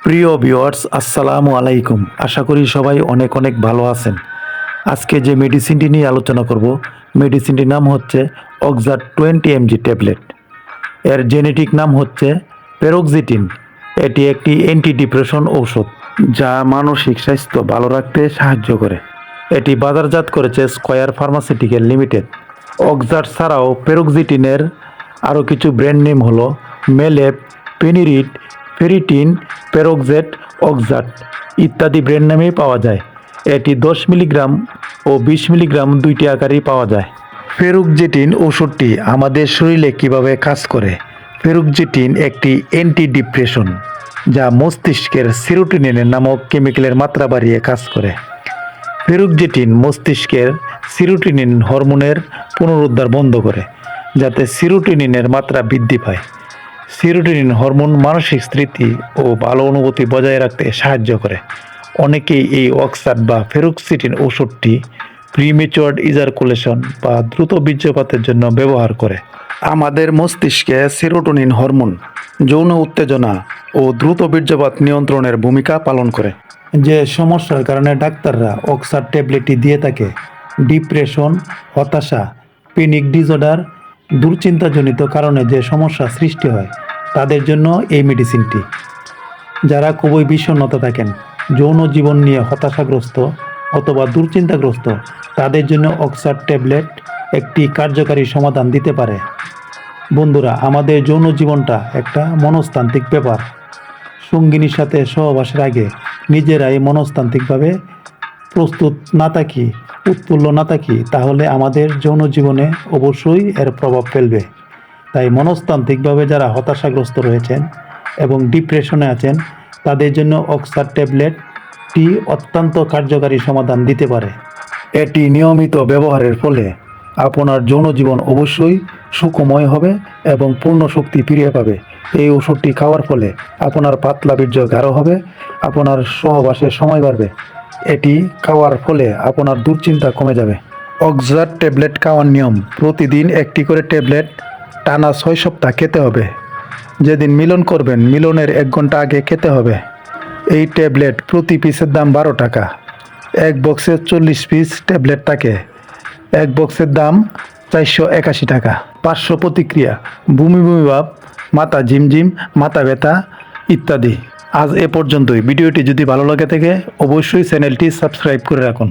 প্রিয় ভিউয়ার্স, আসসালামু আলাইকুম। আশা করি সবাই অনেক অনেক ভালো আছেন। আজকে যে মেডিসিনটি নিয়ে আলোচনা করব, মেডিসিনটির নাম হচ্ছে অক্সার 20 mg ট্যাবলেট। এর জেনেটিক নাম হচ্ছে পেরোক্সিটিন। এটি একটি অ্যান্টি ডিপ্রেশন ঔষধ যা মানসিক স্বাস্থ্য ভালো রাখতে সাহায্য করে। এটি বাজারজাত করেছে স্কয়ার ফার্মাসিউটিক্যাল লিমিটেড। অক্সার ছাড়াও পেরোক্সিটিনের আরও কিছু ব্র্যান্ড নেম হলো মেলেপ, পেনিরিট, ফেরিটিন, পেরোক্সেট, অক্সাট ইত্যাদি ব্র্যান্ড নামেই পাওয়া যায়। এটি 10 মিলিগ্রাম ও 20 মিলিগ্রাম দুইটি আকারেই পাওয়া যায়। পেরোক্সিটিন ওষুধটি আমাদের শরীরে কিভাবে কাজ করে? পেরোক্সিটিন একটি অ্যান্টি ডিপ্রেশন যা মস্তিষ্কের সেরোটোনিন নামক কেমিক্যালের মাত্রা বাড়িয়ে কাজ করে। পেরোক্সিটিন মস্তিষ্কের সেরোটোনিন হরমোনের পুনরুদ্ধার বন্ধ করে, যাতে সেরোটোনিনের মাত্রা বৃদ্ধি পায়। সেরোটোনিন হরমোন মানসিক স্মৃতি ও ভালো অনুভূতি বজায় রাখতে সাহায্য করে। অনেকেই এই অক্সার বা পেরোক্সিটিন ওষুধটি প্রিমেচুয়ার ইজাকুলেশন বা দ্রুত বীর্যপাতের জন্য ব্যবহার করে। আমাদের মস্তিষ্কে সেরোটোনিন হরমোন যৌন উত্তেজনা ও দ্রুত বীর্যপাত নিয়ন্ত্রণের ভূমিকা পালন করে। যে সমস্যার কারণে ডাক্তাররা অক্সার ট্যাবলেটটি দিয়ে থাকে, ডিপ্রেশন, হতাশা, প্যানিক ডিসঅর্ডার, দুশ্চিন্তাজনিত কারণে যে সমস্যা সৃষ্টি হয় তাদের জন্য এই মেডিসিনটি। যারা খুবই বিষণ্ণতা থাকেন, যৌন জীবন নিয়ে হতাশাগ্রস্ত অথবা দুশ্চিন্তাগ্রস্ত, তাদের জন্য অক্সার ট্যাবলেট একটি কার্যকারী সমাধান দিতে পারে। বন্ধুরা, আমাদের যৌন জীবনটা একটা মনস্তান্ত্রিক ব্যাপার। সঙ্গিনীর সাথে সহবাসের আগে নিজেরাই মনস্তান্ত্রিকভাবে প্রস্তুত না থাকি, উৎফুল্ল না থাকি, তাহলে আমাদের যৌন জীবনে অবশ্যই এর প্রভাব ফেলবে। তাই মনস্তান্ত্রিকভাবে যারা হতাশাগ্রস্ত রয়েছেন এবং ডিপ্রেশনে আছেন, তাদের জন্য অক্সার ট্যাবলেটটি অত্যন্ত কার্যকারী সমাধান দিতে পারে। এটি নিয়মিত ব্যবহারের ফলে আপনার যৌন জীবন অবশ্যই সুখময় হবে এবং পূর্ণ শক্তি ফিরে পাবে। এই ওষুধটি খাওয়ার ফলে আপনার পাতলা বীর্য গাঢ় হবে, আপনার সহবাসের সময় বাড়বে। এটি খাওয়ার ফলে আপনার দুশ্চিন্তা কমে যাবে। অক্সার ট্যাবলেট খাওয়ার নিয়ম: প্রতিদিন একটি করে ট্যাবলেট টানা 6 সপ্তাহ খেতে হবে। যেদিন মিলন করবেন মিলনের 1 ঘন্টা আগে খেতে হবে। এই ট্যাবলেট প্রতি পিসের দাম 12 টাকা। এক বক্সে 40 পিস ট্যাবলেট থাকে। এক বক্সের দাম 481 টাকা। পার্শ্ব প্রতিক্রিয়া: বমি বমি ভাব, মাথা ঝিমঝিম, মাথা ব্যথা ইত্যাদি। আজ এ পর্যন্তই। ভিডিওটি যদি ভালো লাগে থাকে অবশ্যই চ্যানেলটি সাবস্ক্রাইব করে রাখুন।